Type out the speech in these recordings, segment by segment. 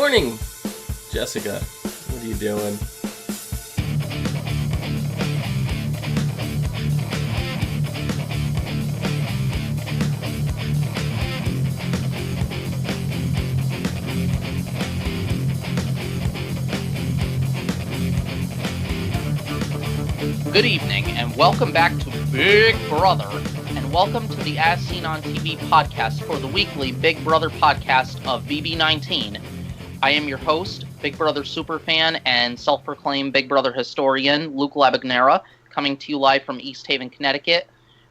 morning, Jessica. What are you doing? Good evening, and welcome back to Big Brother, and welcome to the As Seen on TV podcast for the weekly Big Brother podcast of BB19. I am your host, Big Brother superfan and self-proclaimed Big Brother historian, Luke Labagnera, coming to you live from East Haven, Connecticut.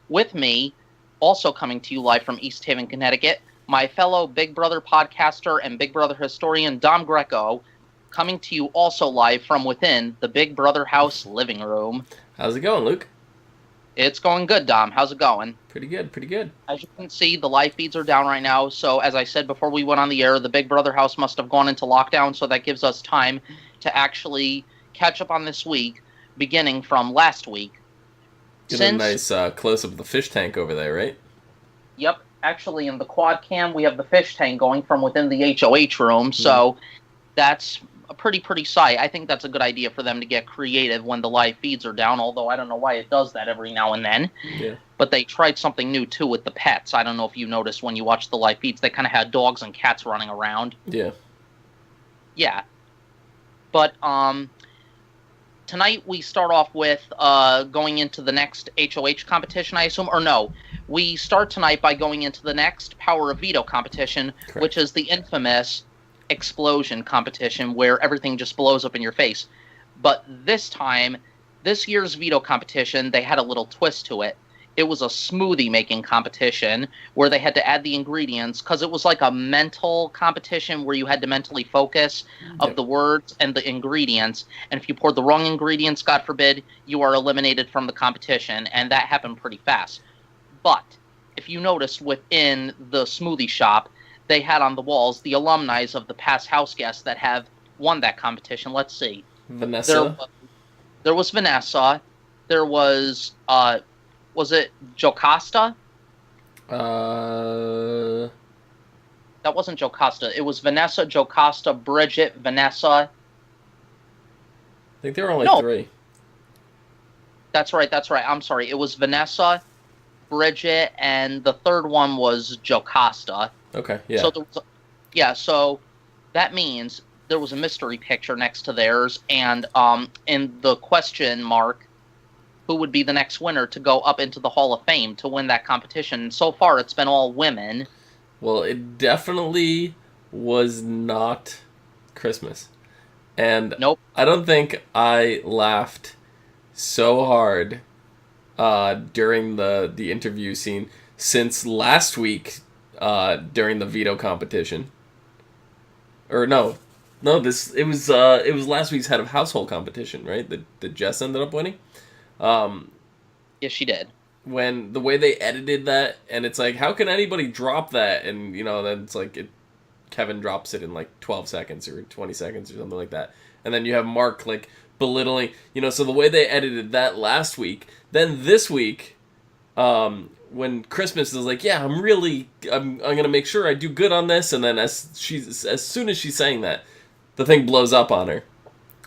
With me, also coming to you live from East Haven, Connecticut, my fellow Big Brother podcaster and Big Brother historian, Dom Greco, coming to you also live from within the Big Brother house living room. How's it going, Luke? It's going good, Dom. How's it going? Pretty good, pretty good. As you can see, the live feeds are down right now. So as I said before we went on the air, the Big Brother house must have gone into lockdown. So that gives us time to actually catch up on this week, beginning from last week. Get a nice close-up of the fish tank over there, right? Yep. Actually, in the quad cam, we have the fish tank going from within the HOH room. So that's a pretty sight. I think that's a good idea for them to get creative when the live feeds are down, although I don't know why it does that every now and then. Yeah. But they tried something new, too, with the pets. I don't know if you noticed when you watched the live feeds, they kind of had dogs and cats running around. Yeah. Yeah. But tonight we start off with going into the next HOH competition, I assume. Or no, we start tonight by going into the next Power of Veto competition, Correct. which is the infamous explosion competition where everything just blows up in your face. But this time, this year's veto competition, they had a little twist to it. It was a smoothie making competition where they had to add the ingredients because it was like a mental competition where you had to mentally focus of the words and the ingredients. And if you poured the wrong ingredients, God forbid, you are eliminated from the competition. And that happened pretty fast. But if you noticed within the smoothie shop, they had on the walls the alumni of the past house guests that have won that competition. Let's see. Vanessa? There was Vanessa. There was it Jocasta? That wasn't Jocasta. It was Vanessa, Jocasta, Bridget, Vanessa. I think there were only three. That's right. I'm sorry. It was Vanessa, Bridget, and the third one was Jocasta. Okay, yeah. So that means there was a mystery picture next to theirs, and in the question mark, who would be the next winner to go up into the Hall of Fame to win that competition. So far, it's been all women. Well, it definitely was not Christmas. And Nope. I don't think I laughed so hard during the interview scene since last week during the veto competition. Or no, it was last week's head of household competition, right? That Jess ended up winning. Yes, she did. When the way they edited that, and it's like, how can anybody drop that? And then it's like Kevin drops it in like 12 seconds or 20 seconds or something like that. And then you have Mark like belittling, so the way they edited that last week, then this week, when Christmas is like, yeah, I'm gonna make sure I do good on this, and then as soon as she's saying that, the thing blows up on her,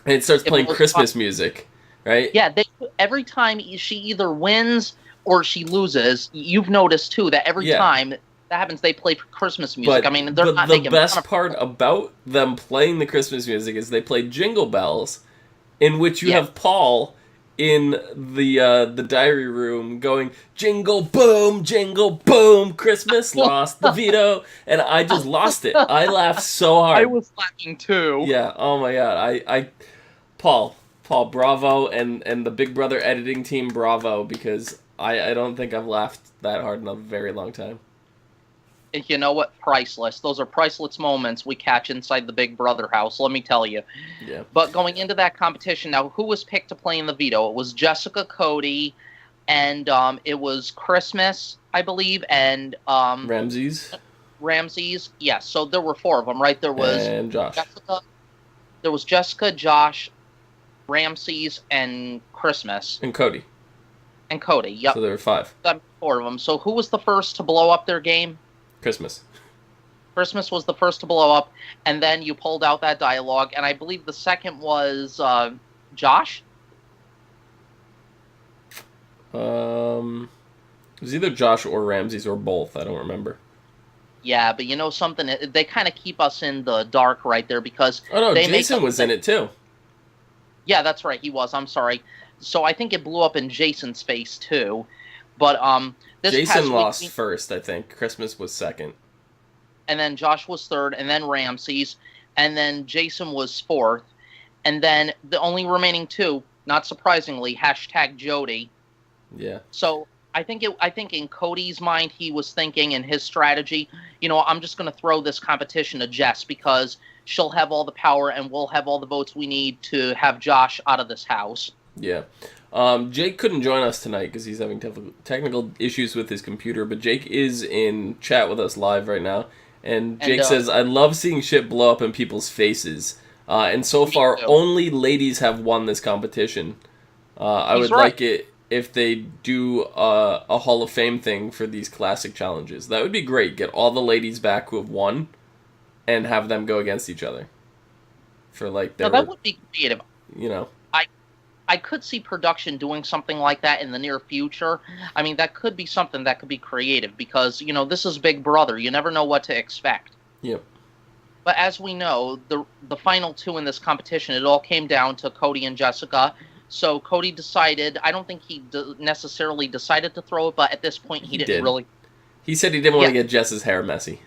and it starts playing Christmas music, right? Yeah, every time she either wins or she loses, you've noticed too that every time that happens, they play Christmas music. But, I mean, they're not making the best part about them playing the Christmas music is they play Jingle Bells, in which you have Paul in the diary room going, jingle boom, Christmas lost the veto, and I just lost it. I laughed so hard. I was laughing too. Yeah, oh my god. Paul, bravo, and the Big Brother editing team, bravo, because I don't think I've laughed that hard in a very long time. You know what? Priceless. Those are priceless moments we catch inside the Big Brother house, let me tell you. Yeah. But going into that competition, now, who was picked to play in the veto? It was Jessica, Cody, and it was Christmas, I believe, and Ramses. Yes, so there were four of them, right? There was and Josh. Jessica, Josh, Ramses, and Christmas. And Cody. Yep. So there were five. Four of them. So who was the first to blow up their game? Christmas. Christmas was the first to blow up, and then you pulled out that dialogue, and I believe the second was Josh. It was either Josh or Ramses or both. I don't remember. Yeah, but you know something? They kind of keep us in the dark right there because Oh no, they Jason was in it too. Yeah, that's right. He was. I'm sorry. So I think it blew up in Jason's face too. But this past Jason week, lost first, I think. Christmas was second. and then Josh was third, and then Ramses, and then Jason was fourth, and then the only remaining two, not surprisingly, hashtag Jody. Yeah. So I think in Cody's mind, he was thinking in his strategy, you know, I'm just going to throw this competition to Jess because she'll have all the power and we'll have all the votes we need to have Josh out of this house. Yeah. Jake couldn't join us tonight because he's having technical issues with his computer, but Jake is in chat with us live right now. And Jake says, I love seeing shit blow up in people's faces. And so far, only ladies have won this competition. I would like it if they do a Hall of Fame thing for these classic challenges. That would be great. Get all the ladies back who have won and have them go against each other. For like their, now, that would be creative. You know. I could see production doing something like that in the near future. I mean, that could be something that could be creative because, you know, this is Big Brother. You never know what to expect. Yep. But as we know, the final two in this competition, it all came down to Cody and Jessica. So Cody decided, I don't think he necessarily decided to throw it, but at this point he didn't really. He said he didn't want to get Jess's hair messy.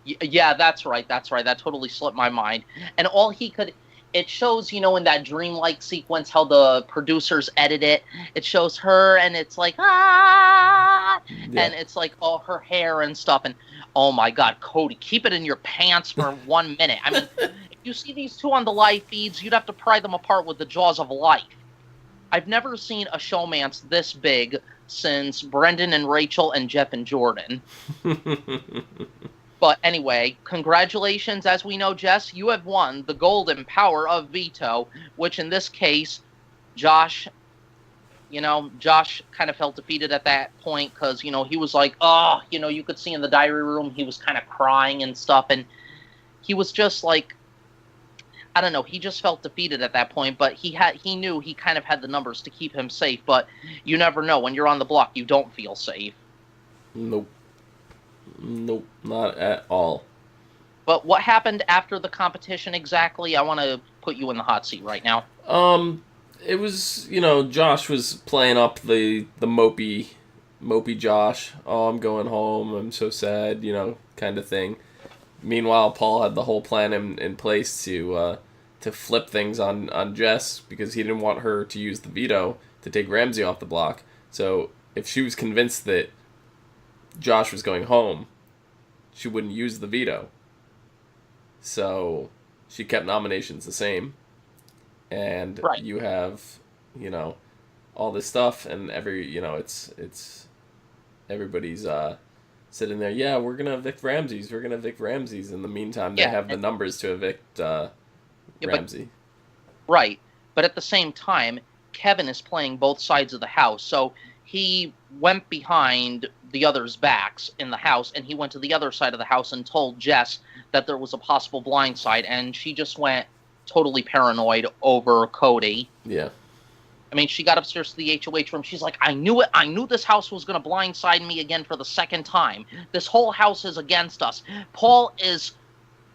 Yeah, that's right. That totally slipped my mind. And all he could... It shows, you know, in that dreamlike sequence how the producers edit it. It shows her, and it's like, and it's like all her hair and stuff. And, oh, my God, Cody, keep it in your pants for 1 minute. I mean, if you see these two on the live feeds, you'd have to pry them apart with the jaws of life. I've never seen a showmance this big since Brendan and Rachel and Jeff and Jordan. But anyway, congratulations. As we know, Jess, you have won the golden power of veto, which in this case, Josh kind of felt defeated at that point because, you know, he was like, oh, you know, you could see in the diary room he was kind of crying and stuff. And he was just like, I don't know, he just felt defeated at that point. But he knew he kind of had the numbers to keep him safe. But you never know. When you're on the block, you don't feel safe. Nope, not at all. But what happened after the competition exactly? I want to put you in the hot seat right now. It was, you know, Josh was playing up the mopey Josh. Oh, I'm going home. I'm so sad, you know, kind of thing. Meanwhile, Paul had the whole plan in place to flip things on Jess because he didn't want her to use the veto to take Ramsey off the block. So if she was convinced that Josh was going home, she wouldn't use the veto. So she kept nominations the same. And you have, you know, all this stuff and it's everybody's sitting there, yeah, we're going to evict Ramses. In the meantime, they have the numbers to evict Ramsey. Right. But at the same time, Kevin is playing both sides of the house. So he went behind the others' backs in the house, and he went to the other side of the house and told Jess that there was a possible blind side, and she just went totally paranoid over Cody. Yeah. I mean, she got upstairs to the HOH room. She's like, I knew it. I knew this house was going to blindside me again for the second time. This whole house is against us. Paul is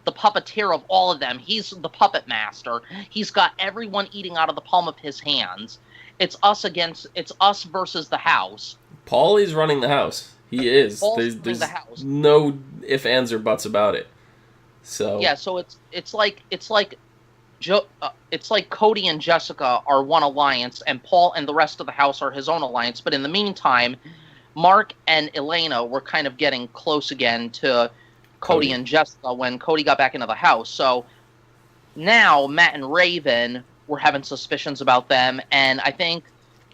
the puppeteer of all of them. He's the puppet master. He's got everyone eating out of the palm of his hands. It's us versus the house. Paul is running the house. He is. There's the house. No ifs, ands, or buts about it. So yeah, so it's like Cody and Jessica are one alliance, and Paul and the rest of the house are his own alliance. But in the meantime, Mark and Elena were kind of getting close again to Cody and Jessica when Cody got back into the house. So now Matt and Raven were having suspicions about them, and I think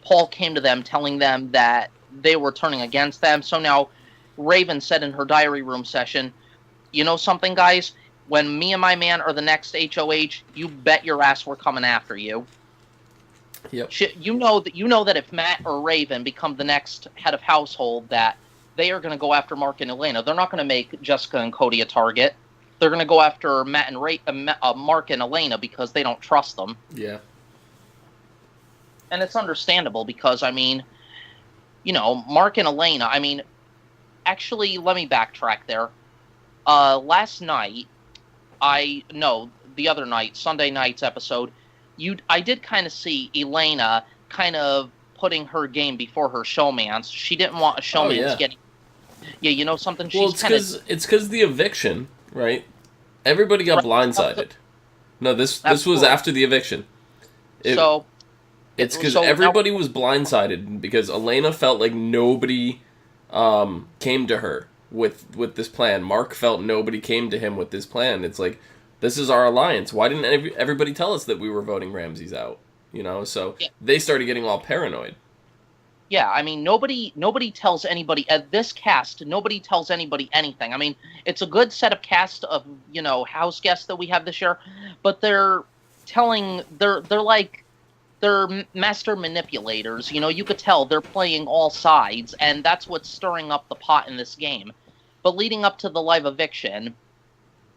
Paul came to them telling them that they were turning against them. So now Raven said in her diary room session, you know something, guys? When me and my man are the next HOH, you bet your ass we're coming after you. Yep. You know that if Matt or Raven become the next head of household, that they are going to go after Mark and Elena. They're not going to make Jessica and Cody a target. They're going to go after Mark and Elena because they don't trust them. Yeah. And it's understandable because, I mean, you know, Mark and Elena, I mean, actually, let me backtrack there. Last night, the other night, Sunday night's episode, I did kind of see Elena kind of putting her game before her showmance. She didn't want a showmance getting... Yeah, you know something? Well, it's because the eviction, right? Everybody got blindsided. No, this was after the eviction. It's because everybody was blindsided because Elena felt like nobody came to her with this plan. Mark felt nobody came to him with this plan. It's like, this is our alliance. Why didn't everybody tell us that we were voting Ramses out? You know, so they started getting all paranoid. Yeah, I mean, nobody tells anybody at this cast. Nobody tells anybody anything. I mean, it's a good set of cast of, you know, house guests that we have this year, but they're master manipulators. You know, you could tell they're playing all sides, and that's what's stirring up the pot in this game. But leading up to the live eviction,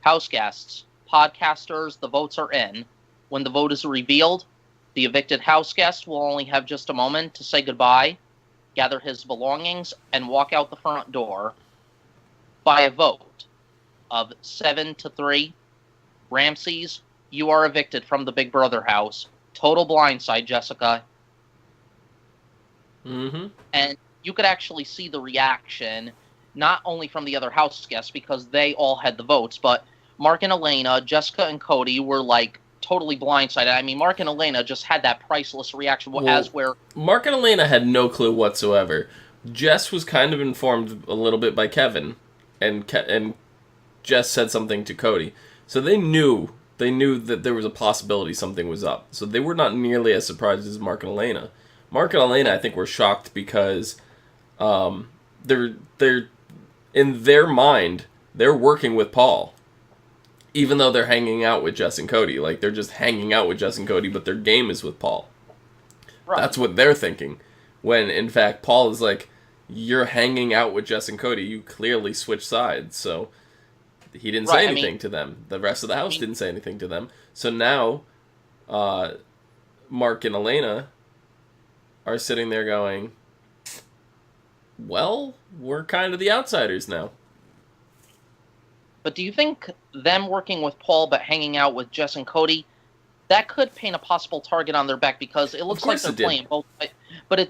house guests, podcasters, the votes are in. When the vote is revealed, the evicted house guest will only have just a moment to say goodbye, gather his belongings, and walk out the front door. By a vote of 7-3, Ramses, you are evicted from the Big Brother house. Total blindside, Jessica. Mm-hmm. And you could actually see the reaction, not only from the other house guests, because they all had the votes, but Mark and Elena, Jessica and Cody were, like, totally blindsided. I mean, Mark and Elena just had that priceless reaction, Mark and Elena had no clue whatsoever. Jess was kind of informed a little bit by Kevin, and Jess said something to Cody. So they knew that there was a possibility something was up. So they were not nearly as surprised as Mark and Elena. Mark and Elena, I think, were shocked because they're in their mind, they're working with Paul. Even though they're hanging out with Jess and Cody. Like, they're just hanging out with Jess and Cody, but their game is with Paul. Right. That's what they're thinking. When, in fact, Paul is like, you're hanging out with Jess and Cody. You clearly switched sides. So he didn't say anything to them. The rest of the house didn't say anything to them. So now, Mark and Elena are sitting there going, well, we're kind of the outsiders now. But do you think them working with Paul but hanging out with Jess and Cody, that could paint a possible target on their back because it looks like they're playing both. But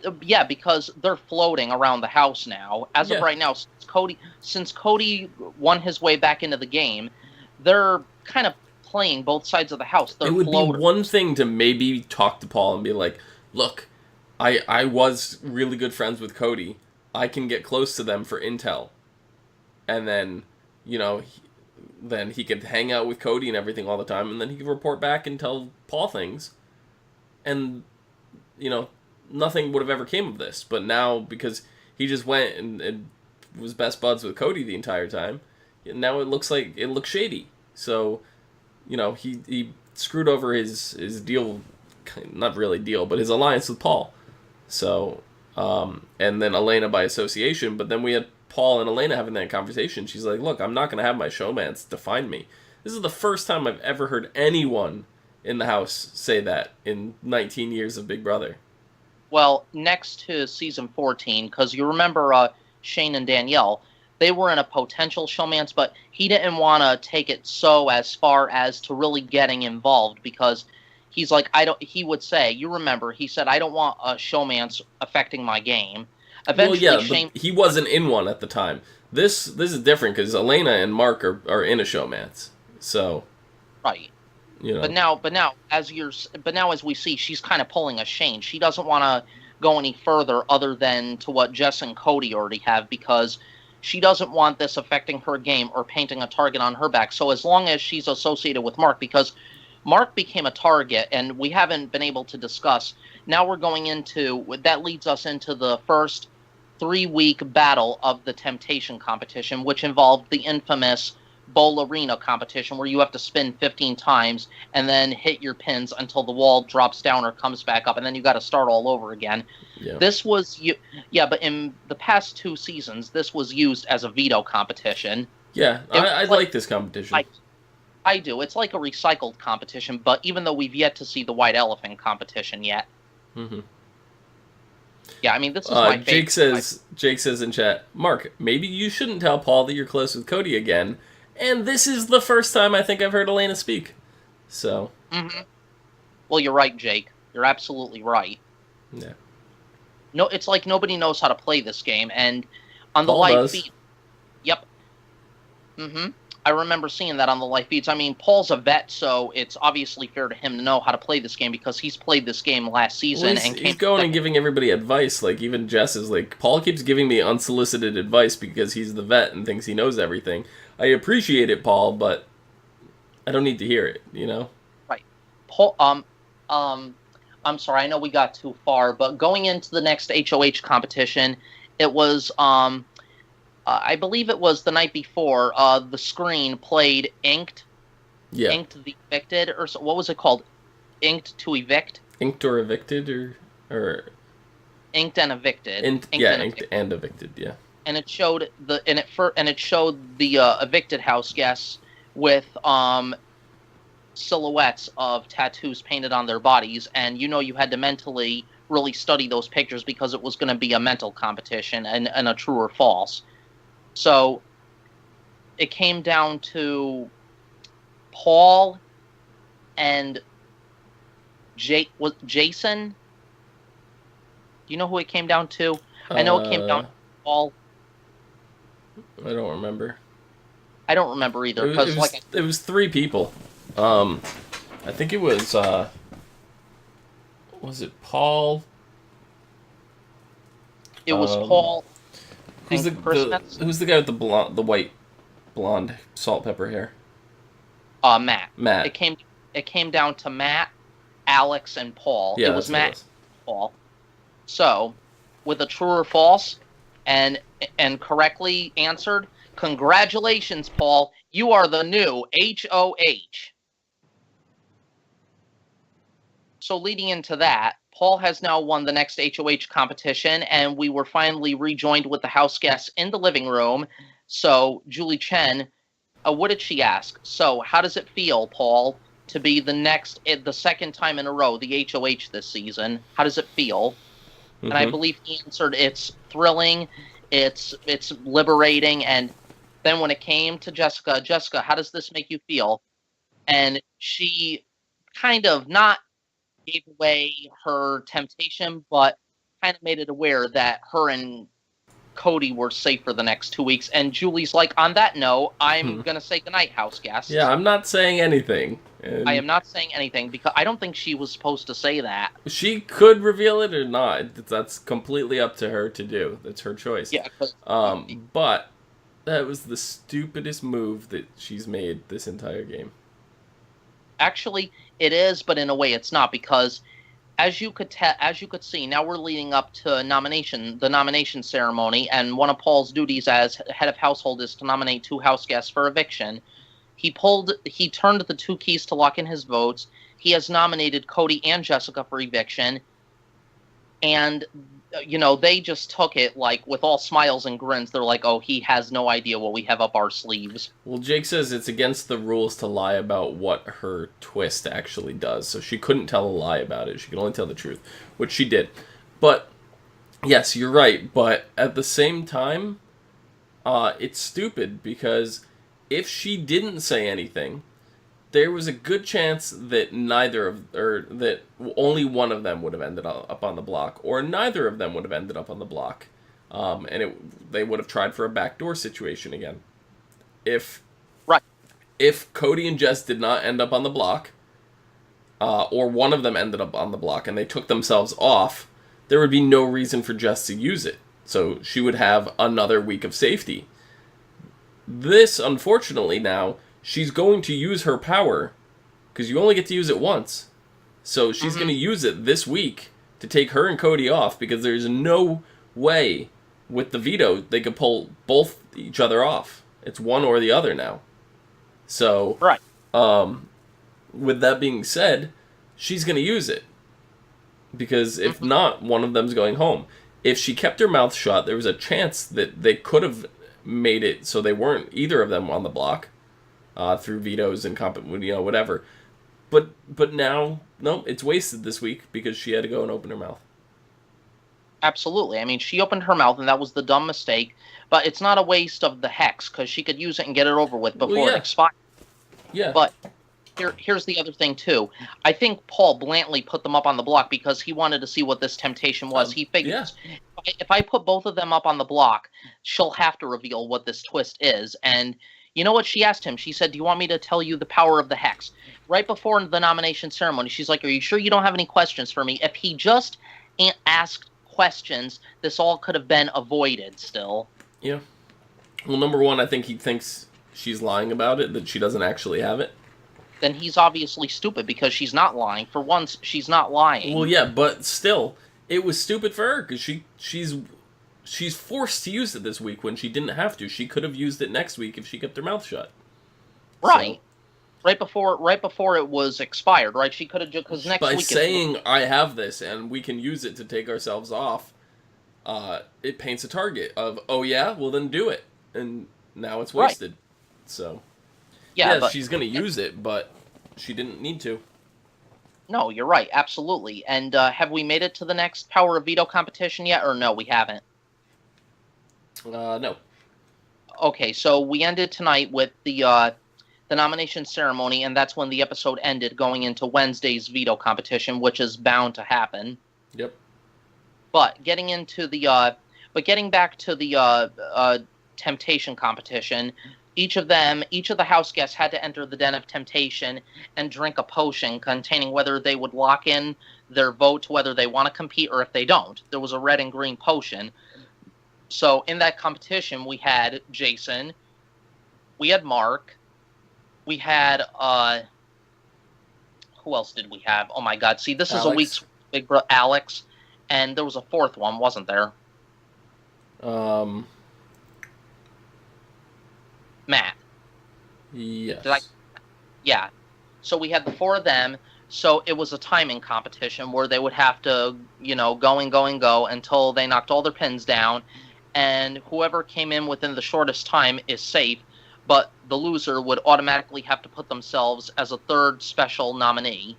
because they're floating around the house now. As of right now, since Cody won his way back into the game, they're kind of playing both sides of the house. It would be one thing to maybe talk to Paul and be like, look, I was really good friends with Cody. I can get close to them for intel. And then, you know, then he could hang out with Cody and everything all the time, and then he could report back and tell Paul things. And, you know, nothing would have ever came of this. But now, because he just went and was best buds with Cody the entire time, now it looks shady. So, you know, he screwed over his deal, not really deal, but his alliance with Paul. So, and then Elena by association, but then we had Paul and Elena having that conversation. She's like, look, I'm not going to have my showmance define me. This is the first time I've ever heard anyone in the house say that in 19 years of Big Brother. Well, next to season 14, because you remember Shane and Danielle, they were in a potential showmance, but he didn't want to take it so as far as to really getting involved because he's like, he would say, you remember, he said, I don't want a showmance affecting my game. Eventually, Shane... but he wasn't in one at the time. This is different because Elena and Mark are in a showmance. So, right. You know. But now, as we see, she's kind of pulling a Shane. She doesn't want to go any further other than to what Jess and Cody already have because she doesn't want this affecting her game or painting a target on her back. So as long as she's associated with Mark, because Mark became a target, and we haven't been able to discuss. Now we're going into that leads us into the first 3-week battle of the Temptation competition, which involved the infamous bowl arena competition where you have to spin 15 times and then hit your pins until the wall drops down or comes back up, and then you got to start all over again. Yeah. This was but in the past 2 seasons, this was used as a veto competition. Yeah, I like this competition. I do. It's like a recycled competition, but even though we've yet to see the white elephant competition yet. Mm-hmm. Yeah, I mean, this is my favorite. Jake says in chat, Mark, maybe you shouldn't tell Paul that you're close with Cody again. And this is the first time I think I've heard Elena speak. So. Mm-hmm. Well, you're right, Jake. You're absolutely right. Yeah. No, it's like nobody knows how to play this game, and on the Paul live does. feed. Yep. Mm-hmm. I remember seeing that on the live feeds. I mean, Paul's a vet, so it's obviously fair to him to know how to play this game because he's played this game last season. Well, he's going and giving everybody advice. Like, even Jess is like, Paul keeps giving me unsolicited advice because he's the vet and thinks he knows everything. I appreciate it, Paul, but I don't need to hear it, you know? Right. Paul, I'm sorry, I know we got too far, but going into the next HOH competition, it was, I believe it was the night before, the screen played Inked. Yeah. Inked the Evicted, or so, what was it called? Inked to Evict? Inked or Evicted, or... Inked and Evicted. Inked and Evicted, yeah. And it showed the evicted house guests with silhouettes of tattoos painted on their bodies, and you had to mentally really study those pictures because it was going to be a mental competition and a true or false. So it came down to Paul and Jason. Do you know who it came down to? I know it came down to Paul. I don't remember. I don't remember either. It was 3 people. I think it was it Paul? It was Paul. Who's the guy with the white blonde salt pepper hair? Matt. Matt. It came down to Matt, Alex, and Paul. Yeah, it was Matt and Paul. So, with a true or false, and correctly answered, congratulations, Paul. You are the new HOH. So leading into that, Paul has now won the next HOH competition, and we were finally rejoined with the house guests in the living room. So Julie Chen, what did she ask? So how does it feel, Paul, to be the second time in a row, the HOH this season? How does it feel? Mm-hmm. And I believe he answered, it's thrilling, it's liberating. And then when it came to Jessica, how does this make you feel? And she kind of not gave away her temptation, but kind of made it aware that her and Cody were safe for the next 2 weeks. And Julie's like, on that note, I'm going to say goodnight, house guests. Yeah, I'm not saying anything. I am not saying anything because I don't think she was supposed to say that. She could reveal it or not. That's completely up to her to do. That's her choice. Yeah. But that was the stupidest move that she's made this entire game. Actually, it is, but in a way it's not, because as you could see, now we're leading up to the nomination ceremony, and one of Paul's duties as head of household is to nominate 2 house guests for eviction. He turned the 2 keys to lock in his votes. He has nominated Cody and Jessica for eviction, and they just took it like with all smiles and grins. They're like, oh, he has no idea what we have up our sleeves. Well, Jake says it's against the rules to lie about what her twist actually does, so she couldn't tell a lie about it. She could only tell the truth, which she did. But yes, you're right, but at the same time, it's stupid, because if she didn't say anything, there was a good chance that that only one of them would have ended up on the block, or neither of them would have ended up on the block, and they would have tried for a backdoor situation again. If Cody and Jess did not end up on the block, or one of them ended up on the block and they took themselves off, there would be no reason for Jess to use it. So she would have another week of safety. This, unfortunately, now, she's going to use her power, because you only get to use it once. So she's going to use it this week to take her and Cody off, because there's no way with the veto they could pull both each other off. It's one or the other now. So, Right. with that being said, she's going to use it. Because if Hmm. not, one of them's going home. If she kept her mouth shut, there was a chance that they could have made it so they weren't either of them on the block through vetoes and whatever. But now, no, it's wasted this week because she had to go and open her mouth. Absolutely. I mean, she opened her mouth, and that was the dumb mistake. But it's not a waste of the hex because she could use it and get it over with Well, before it yeah, expired. yeah. But here's the other thing too. I think Paul blatantly put them up on the block because he wanted to see what this temptation was. He Yeah. figures if I put both of them up on the block, she'll have to reveal what this twist is. And you know what? She asked him. She said, "Do you want me to tell you the power of the hex?" Right before the nomination ceremony, she's like, "Are you sure you don't have any questions for me?" If he just asked questions, this all could have been avoided. Still. Yeah. Well, number one, I think he thinks she's lying about it, that she doesn't actually have it. Then he's obviously stupid because she's not lying. For once, she's not lying. Well, yeah, but still, it was stupid for her because she's forced to use it this week when she didn't have to. She could have used it next week if she kept her mouth shut. Right. Right before it was expired, right? She could have just because next By week. saying I have this and we can use it to take ourselves off, it paints a target of, oh yeah, well then do it, and now it's wasted. Right. So yeah, but she's gonna use it, but she didn't need to. No, you're right, absolutely. And have we made it to the next Power of Veto competition yet, or no? We haven't. No. Okay, so we ended tonight with the nomination ceremony, and that's when the episode ended, going into Wednesday's veto competition, which is bound to happen. Yep. But getting back to the temptation competition, each of the house guests had to enter the Den of Temptation and drink a potion containing whether they would lock in their vote to whether they want to compete or if they don't. There was a red and green potion. So in that competition, we had Jason, we had Mark, we had who else did we have? Oh my God! See, this is a week's Big Brother. Alex, and there was a fourth one, wasn't there? Matt. Yes. Yeah. So we had the four of them. So it was a timing competition where they would have to, go until they knocked all their pins down, and whoever came in within the shortest time is safe. But the loser would automatically have to put themselves as a third special nominee.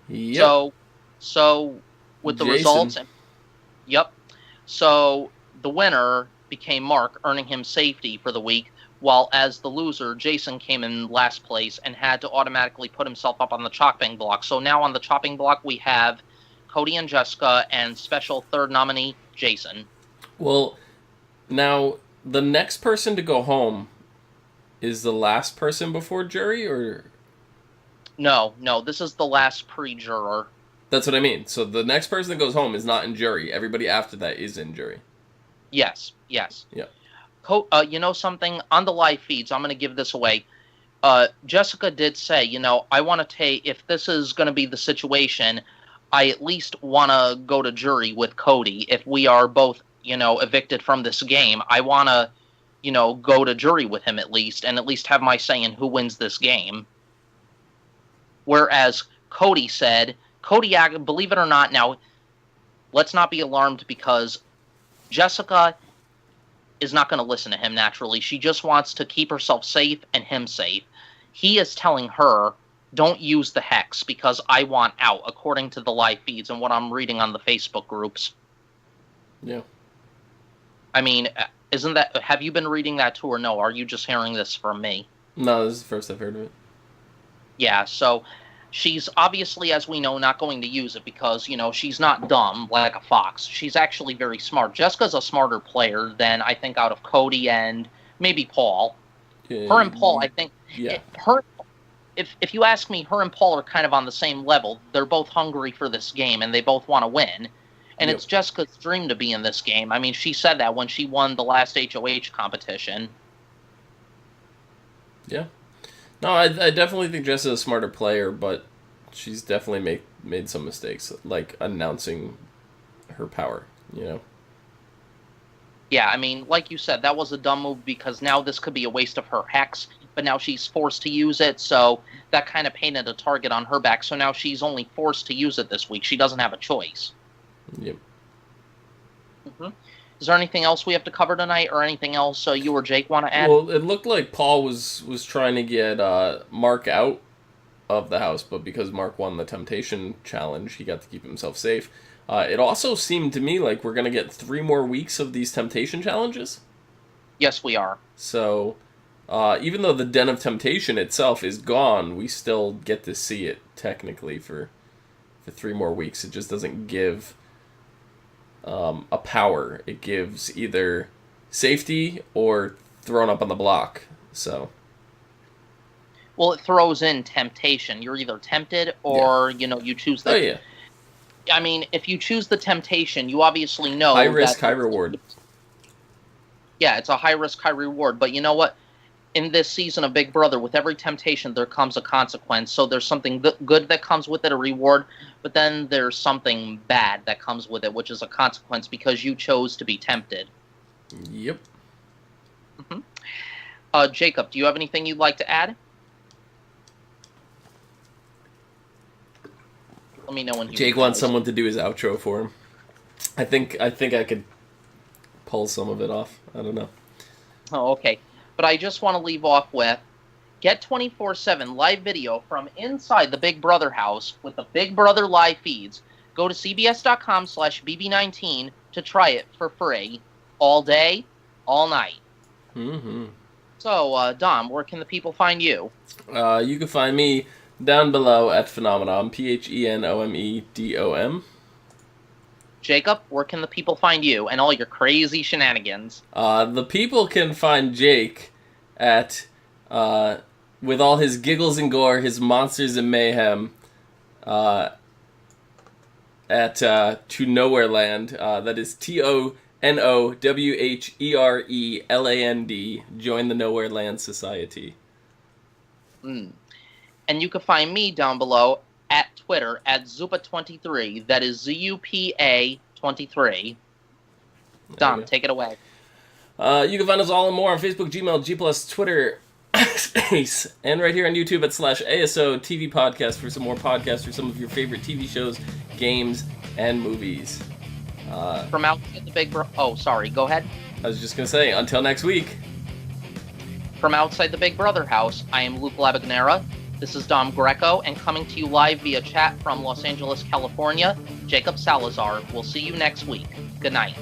Yep. So with the results, yep. So the winner became Mark, earning him safety for the week, while as the loser, Jason came in last place and had to automatically put himself up on the chopping block. So now on the chopping block we have Cody and Jessica and special third nominee, Jason. Well, now the next person to go home is the last person before jury, or? No, this is the last pre-juror. That's what I mean. So the next person that goes home is not in jury. Everybody after that is in jury. Yes. Yeah. You know something? On the live feeds, I'm going to give this away. Jessica did say, I want to take, if this is going to be the situation, I at least want to go to jury with Cody. If we are both, evicted from this game, I want to, go to jury with him at least, and at least have my say in who wins this game. Whereas Cody said, believe it or not, now, let's not be alarmed because Jessica is not going to listen to him naturally. She just wants to keep herself safe and him safe. He is telling her, don't use the hex because I want out, according to the live feeds and what I'm reading on the Facebook groups. Yeah. I mean, have you been reading that too or no? Are you just hearing this from me? No, this is the first I've heard of it. Yeah, so she's obviously, as we know, not going to use it because, she's not dumb like a fox. She's actually very smart. Jessica's a smarter player than, I think, out of Cody and maybe Paul. Her and Paul, I think... Yeah. If you ask me, her and Paul are kind of on the same level. They're both hungry for this game, and they both want to win. And It's Jessica's dream to be in this game. I mean, she said that when she won the last HOH competition. Yeah. No, I definitely think Jess is a smarter player, but she's definitely made some mistakes, like announcing her power, Yeah, I mean, like you said, that was a dumb move because now this could be a waste of her hex, but now she's forced to use it, so that kind of painted a target on her back, so now she's only forced to use it this week. She doesn't have a choice. Yep. Mm-hmm. Is there anything else we have to cover tonight, or anything else you or Jake want to add? Well, it looked like Paul was trying to get Mark out of the house, but because Mark won the Temptation Challenge, he got to keep himself safe. It also seemed to me like we're going to get 3 more weeks of these Temptation Challenges. Yes, we are. So, even though the Den of Temptation itself is gone, we still get to see it, technically, for 3 more weeks. It just doesn't give a power. It gives either safety or thrown up on the block. So... Well, it throws in temptation. You're either tempted or, you choose the... Oh, yeah. I mean, if you choose the temptation, you obviously know high risk, high reward. Yeah, it's a high risk, high reward. But you know what? In this season of Big Brother, with every temptation, there comes a consequence. So there's something good that comes with it, a reward, but then there's something bad that comes with it, which is a consequence because you chose to be tempted. Yep. Mm-hmm. Jacob, do you have anything you'd like to add? Let me know when Jake wants someone to do his outro for him. I think I could pull some of it off. I don't know. Oh, okay. But I just want to leave off with, get 24/7 live video from inside the Big Brother house with the Big Brother live feeds. Go to cbs.com/bb19 to try it for free. All day, all night. Mm-hmm. So, Dom, where can the people find you? You can find me down below at Phenomenon, PHENOMEDOM. Jacob, where can the people find you and all your crazy shenanigans? The people can find Jake at, with all his giggles and gore, his monsters and mayhem, at To Nowhere Land. That is TONOWHERELAND. Join the Nowhere Land Society. And you can find me down below at Twitter at Zupa23. That is ZUPA23. Dom, take it away. You can find us all and more on Facebook, Gmail, G+, Twitter, Space, and right here on YouTube at /ASO TV Podcast for some more podcasts for some of your favorite TV shows, games, and movies. From outside the Big Oh, sorry, go ahead. I was just going to say, until next week. From outside the Big Brother house, I am Luke Labagnera. This is Dom Greco, and coming to you live via chat from Los Angeles, California, Jacob Salazar. We'll see you next week. Good night.